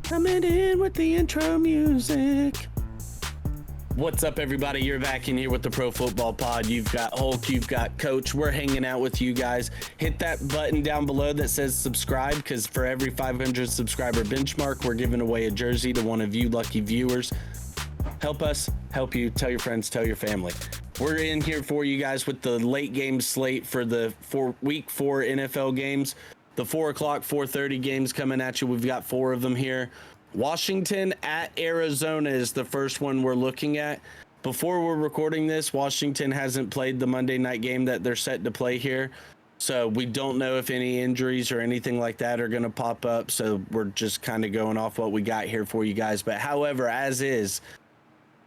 Coming in with the intro music. What's up, everybody? You're back in here with the Pro Football Pod. You've got Hulk, you've got Coach. We're hanging out with you guys. Hit that button down below that says subscribe, because for every 500 subscriber benchmark, we're giving away a jersey to one of you lucky viewers. Help us, help you, tell your friends, tell your family. We're in here for you guys with the late game slate for the week 4 NFL games. The 4 o'clock, 4:30 games coming at you. We've got 4 of them here. Washington at Arizona is the first one we're looking at. Before we're recording this, Washington hasn't played the Monday night game that they're set to play here. So we don't know if any injuries or anything like that are going to pop up. So we're just kind of going off what we got here for you guys. But however, as is,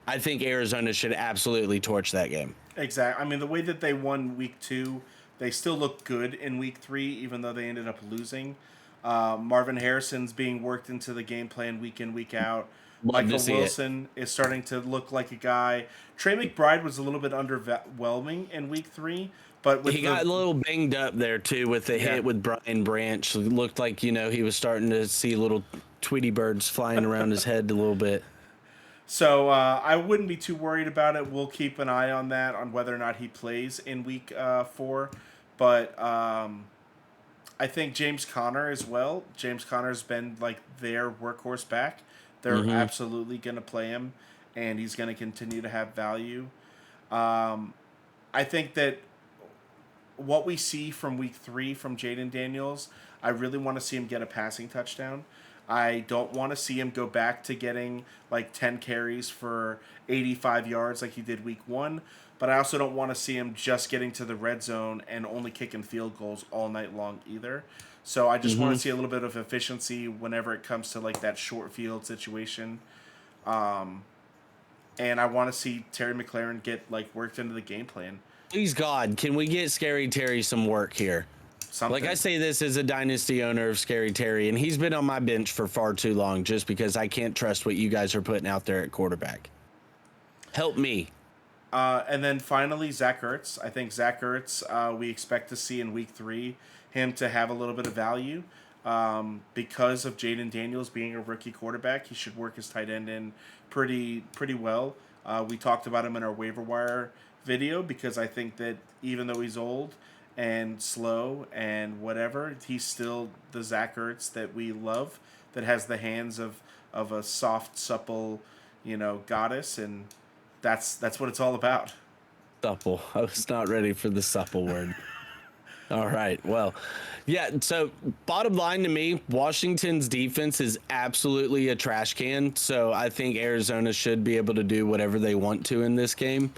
I think Arizona should absolutely torch that game. Exactly. I mean, the way that they won week 2, they still look good in week 3, even though they ended up losing. Marvin Harrison's being worked into the game plan week in, week out. Michael Wilson is starting to look like a guy. Trey McBride was a little bit underwhelming in week 3, but he got a little banged up there too with the hit with Brian Branch. It looked like, you know, he was starting to see little Tweety birds flying around his head a little bit. So I wouldn't be too worried about it. We'll keep an eye on that, on whether or not he plays in week 4. But I think James Conner as well. James Conner's been like their workhorse back. They're absolutely going to play him, and he's going to continue to have value. I think that what we see from week 3 from Jayden Daniels, I really want to see him get a passing touchdown. I don't want to see him go back to getting like 10 carries for 85 yards like he did week 1. But I also don't want to see him just getting to the red zone and only kicking field goals all night long either. So I just want to see a little bit of efficiency whenever it comes to like that short field situation. And I want to see Terry McLaurin get like worked into the game plan. Please God, can we get Scary Terry some work here? Something. Like I say this as a dynasty owner of Scary Terry, and he's been on my bench for far too long just because I can't trust what you guys are putting out there at quarterback. Help me. And then finally, Zach Ertz. I think Zach Ertz, we expect to see in week 3 him to have a little bit of value. Because of Jayden Daniels being a rookie quarterback, he should work his tight end in pretty well. We talked about him in our waiver wire video because I think that even though he's old and slow and whatever, he's still the Zach Ertz that we love, that has the hands of a soft, supple, goddess, and that's what it's all about. Supple. I was not ready for the supple word. All right. Well, yeah. So bottom line to me, Washington's defense is absolutely a trash can. So I think Arizona should be able to do whatever they want to in this game.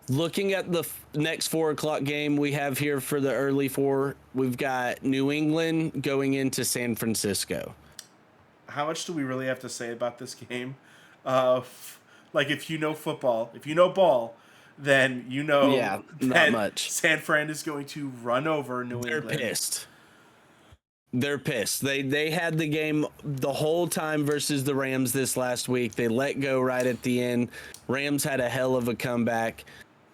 Looking at the next 4 o'clock game we have here for the early 4, we've got New England going into San Francisco. How much do we really have to say about this game? Like, if you know football, if you know ball, then you know not much. San Fran is going to run over New England. They're pissed. They had the game the whole time versus the Rams this last week. They let go right at the end. Rams had a hell of a comeback.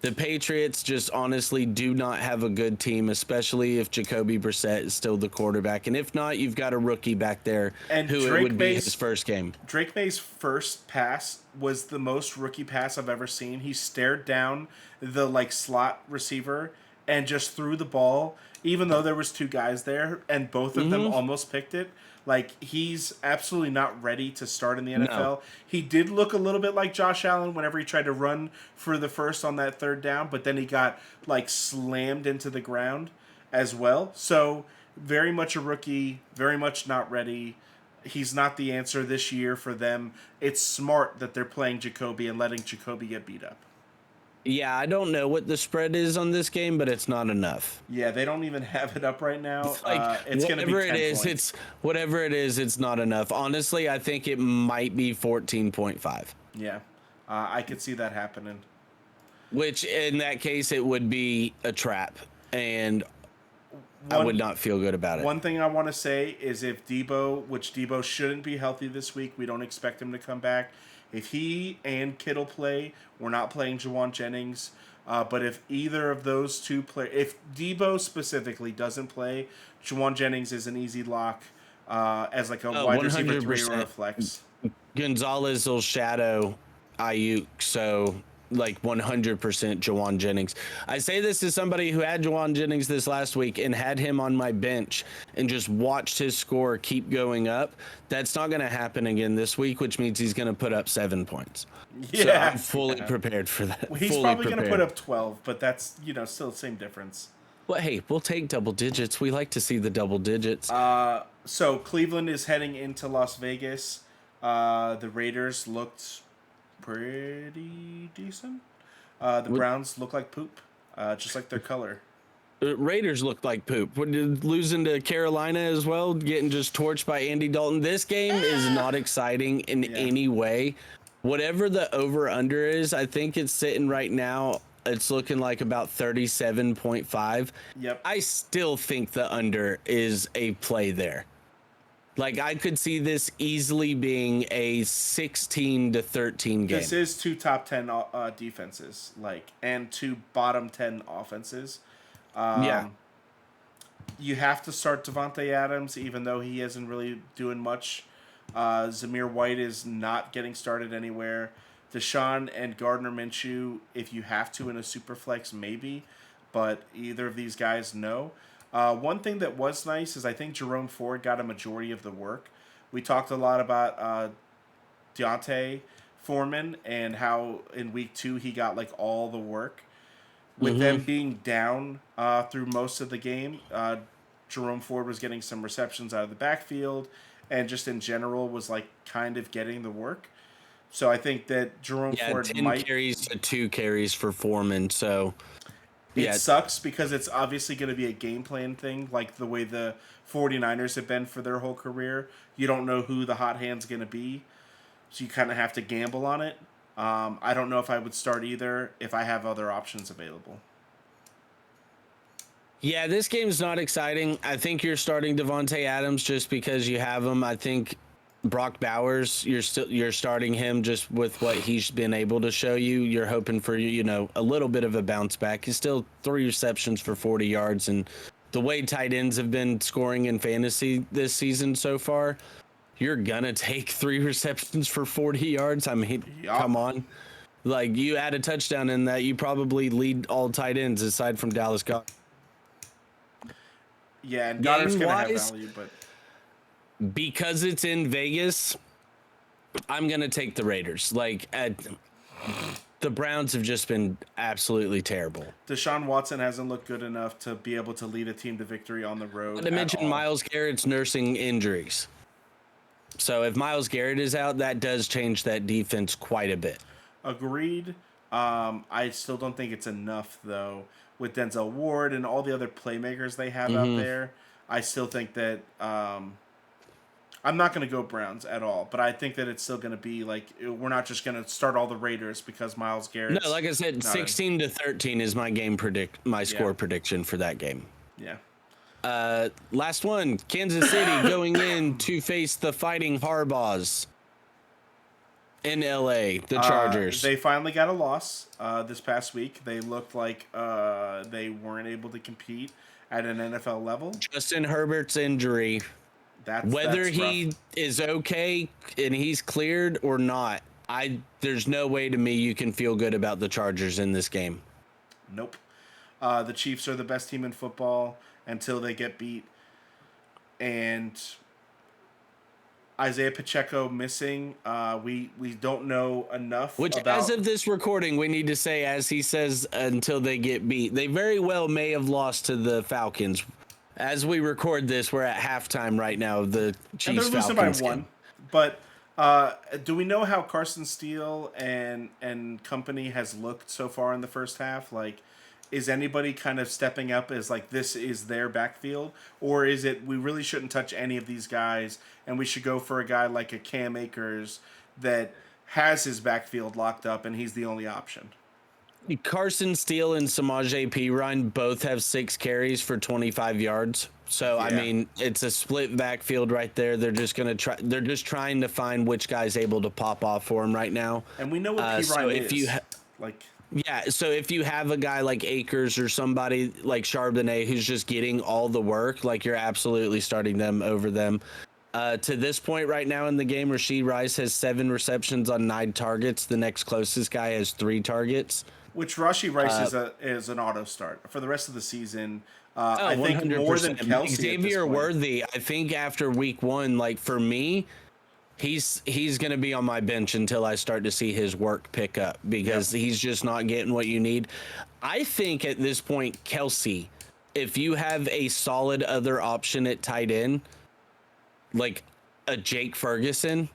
The Patriots just honestly do not have a good team, especially if Jacoby Brissett is still the quarterback. And if not, you've got a rookie back there and who it would be his first game. Drake May's first pass was the most rookie pass I've ever seen. He stared down the slot receiver and just threw the ball, even though there was 2 guys there, and both of them almost picked it. Like, he's absolutely not ready to start in the NFL. No. He did look a little bit like Josh Allen whenever he tried to run for the first on that 3rd down, but then he got, slammed into the ground as well. So, very much a rookie, very much not ready. He's not the answer this year for them. It's smart that they're playing Jacoby and letting Jacoby get beat up. Yeah, I don't know what the spread is on this game, but it's not enough. Yeah, they don't even have it up right now. It's going to be 10 points. Whatever it is, it's not enough. Honestly, I think it might be 14.5. Yeah, I could see that happening. Which, in that case, it would be a trap, and I would not feel good about it. One thing I want to say is if Debo shouldn't be healthy this week, we don't expect him to come back. If he and Kittle play, we're not playing Juwan Jennings. But if either of those 2 play, if Debo specifically doesn't play, Juwan Jennings is an easy lock. as like a wide receiver 3 or a 100%. flex. Gonzalez will shadow Ayuk, so like 100% Jawan Jennings. I say this as somebody who had Jawan Jennings this last week and had him on my bench and just watched his score keep going up. That's not going to happen again this week, which means he's going to put up 7 points. Yeah, so I'm fully prepared for that. Well, he's probably going to put up 12, but that's still the same difference. Well, hey, we'll take double digits. We like to see the double digits. So Cleveland is heading into Las Vegas. The Raiders looked pretty decent. The Browns look like poop, just like their color. Raiders look like poop. Losing to Carolina as well, getting just torched by Andy Dalton. This game is not exciting in any way. Whatever the over-under is, I think it's sitting right now. It's looking like about 37.5. Yep. I still think the under is a play there. Like, I could see this easily being a 16-13 game. This is 2 top 10 defenses, and 2 bottom 10 offenses. You have to start Devontae Adams, even though he isn't really doing much. Zamir White is not getting started anywhere. Deshaun and Gardner Minshew, if you have to in a super flex, maybe. But either of these guys, no. One thing that was nice is I think Jerome Ford got a majority of the work. We talked a lot about Deontay Foreman and how in week 2 he got like all the work. With them being down through most of the game, Jerome Ford was getting some receptions out of the backfield and just in general was like kind of getting the work. So I think that Jerome Ford 10 carries to 2 carries for Foreman, so... It sucks because it's obviously going to be a game plan thing, like the way the 49ers have been for their whole career. You don't know who the hot hand's going to be, so you kind of have to gamble on it. I don't know if I would start either if I have other options available. Yeah, this game's not exciting. I think you're starting Devontae Adams just because you have him. I think Brock Bowers, you're starting him just with what he's been able to show you. You're hoping for a little bit of a bounce back. He's still 3 receptions for 40 yards, and the way tight ends have been scoring in fantasy this season so far, you're gonna take 3 receptions for 40 yards. I mean, come on. Like, you add a touchdown in that, you probably lead all tight ends aside from Dallas Goedert. Yeah, and Goddard's gonna have value, but because it's in Vegas, I'm going to take the Raiders. The Browns have just been absolutely terrible. Deshaun Watson hasn't looked good enough to be able to lead a team to victory on the road. Not to mention Myles Garrett's nursing injuries. So if Myles Garrett is out, that does change that defense quite a bit. Agreed. I still don't think it's enough, though. With Denzel Ward and all the other playmakers they have out there, I still think that... I'm not going to go Browns at all, but I think that it's still going to be like we're not just going to start all the Raiders because Myles Garrett. No, like I said, 16-13 is my score prediction for that game. Yeah. Last one, Kansas City going in to face the Fighting Harbaughs in LA, the Chargers. They finally got a loss this past week. They looked like they weren't able to compete at an NFL level. Justin Herbert's injury. Whether he is okay and he's cleared or not, there's no way to me you can feel good about the Chargers in this game. Nope. The Chiefs are the best team in football until they get beat. And Isaiah Pacheco missing. We don't know enough. Which, as of this recording, we need to say, as he says, until they get beat. They very well may have lost to the Falcons. As we record this, we're at halftime right now. The Chiefs Falcons. And they're losing by 1. But do we know how Carson Steele and company has looked so far in the first half? Like, is anybody kind of stepping up as like this is their backfield, or is it we really shouldn't touch any of these guys and we should go for a guy like a Cam Akers that has his backfield locked up and he's the only option? Carson Steele and Samaje Perine both have 6 carries for 25 yards. So, I mean, it's a split backfield right there. They're just going to try. They're just trying to find which guy's able to pop off for him right now. And we know what Perine is. So if you have a guy like Akers or somebody like Charbonnet who's just getting all the work, like, you're absolutely starting them over them. To this point right now in the game, Rashee Rice has 7 receptions on 9 targets. The next closest guy has 3 targets. Which Rashee Rice is an auto start for the rest of the season. I think 100%. more than Kelsey. Xavier Worthy, I think after week 1, like for me, he's going to be on my bench until I start to see his work pick up because he's just not getting what you need. I think at this point, Kelsey, if you have a solid other option at tight end, like a Jake Ferguson,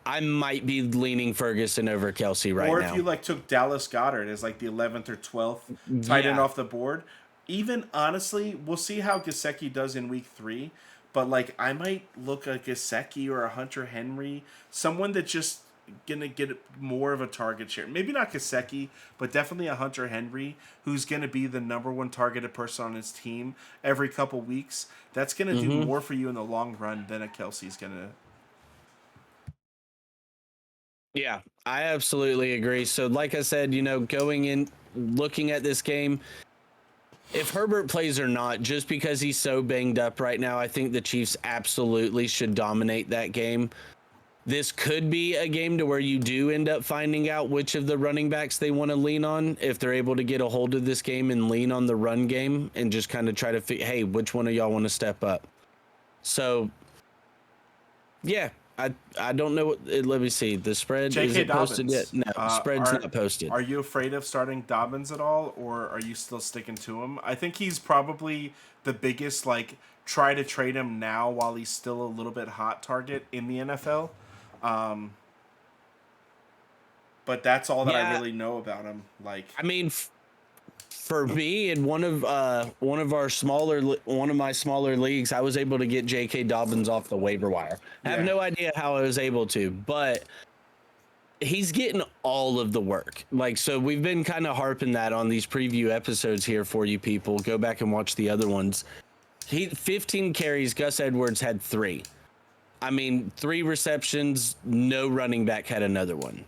I might be leaning Ferguson over Kelsey right now. Or if you like took Dallas Goedert as like the 11th or 12th tight end off the board. Even honestly, we'll see how Gesicki does in week 3. But like I might look at Gesicki or a Hunter Henry, someone that's just gonna get more of a target share. Maybe not Gesicki, but definitely a Hunter Henry who's gonna be the number 1 targeted person on his team every couple weeks. That's gonna do more for you in the long run than a Kelsey's gonna. Yeah, I absolutely agree. So like I said, going in, looking at this game, if Herbert plays or not, just because he's so banged up right now, I think the Chiefs absolutely should dominate that game. This could be a game to where you do end up finding out which of the running backs they want to lean on if they're able to get a hold of this game and lean on the run game and just kind of try to hey, which one of y'all want to step up? So, yeah, I don't know what. Let me see. The spread is it posted yet? No, spread's not posted. Are you afraid of starting Dobbins at all, or are you still sticking to him? I think he's probably the biggest try to trade him now while he's still a little bit hot target in the NFL. But that's all that I really know about him. I mean, for me, in one of my smaller leagues, I was able to get J.K. Dobbins off the waiver wire. I have no idea how I was able to, but he's getting all of the work. So we've been kind of harping that on these preview episodes here for you people. Go back and watch the other ones. 15 carries. Gus Edwards had 3. I mean, 3 receptions. No running back had another one.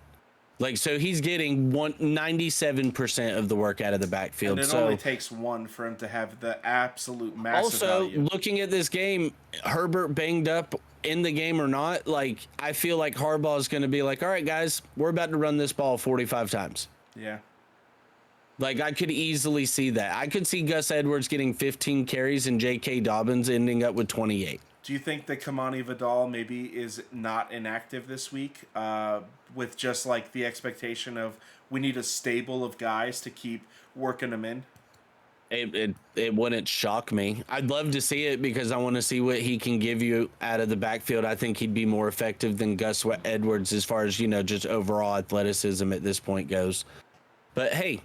So he's getting 97% of the work out of the backfield. And it only takes 1 for him to have the absolute massive value. Looking at this game, Herbert banged up in the game or not, I feel like Harbaugh is going to be like, all right, guys, we're about to run this ball 45 times. Yeah. I could easily see that. I could see Gus Edwards getting 15 carries and J.K. Dobbins ending up with 28. Do you think that Kamani Vidal maybe is not inactive this week with just the expectation of we need a stable of guys to keep working them in? It wouldn't shock me. I'd love to see it because I want to see what he can give you out of the backfield. I think he'd be more effective than Gus Edwards as far as, just overall athleticism at this point goes. But hey,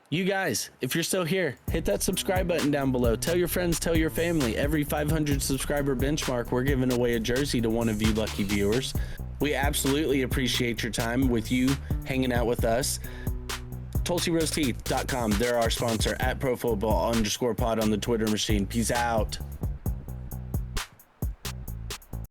you guys, if you're still here, hit that subscribe button down below. Tell your friends, tell your family. Every 500 subscriber benchmark, we're giving away a jersey to one of you lucky viewers. We absolutely appreciate your time with you hanging out with us. TulsiRoseTeeth.com. They're our sponsor at ProFootball_pod on the Twitter machine. Peace out.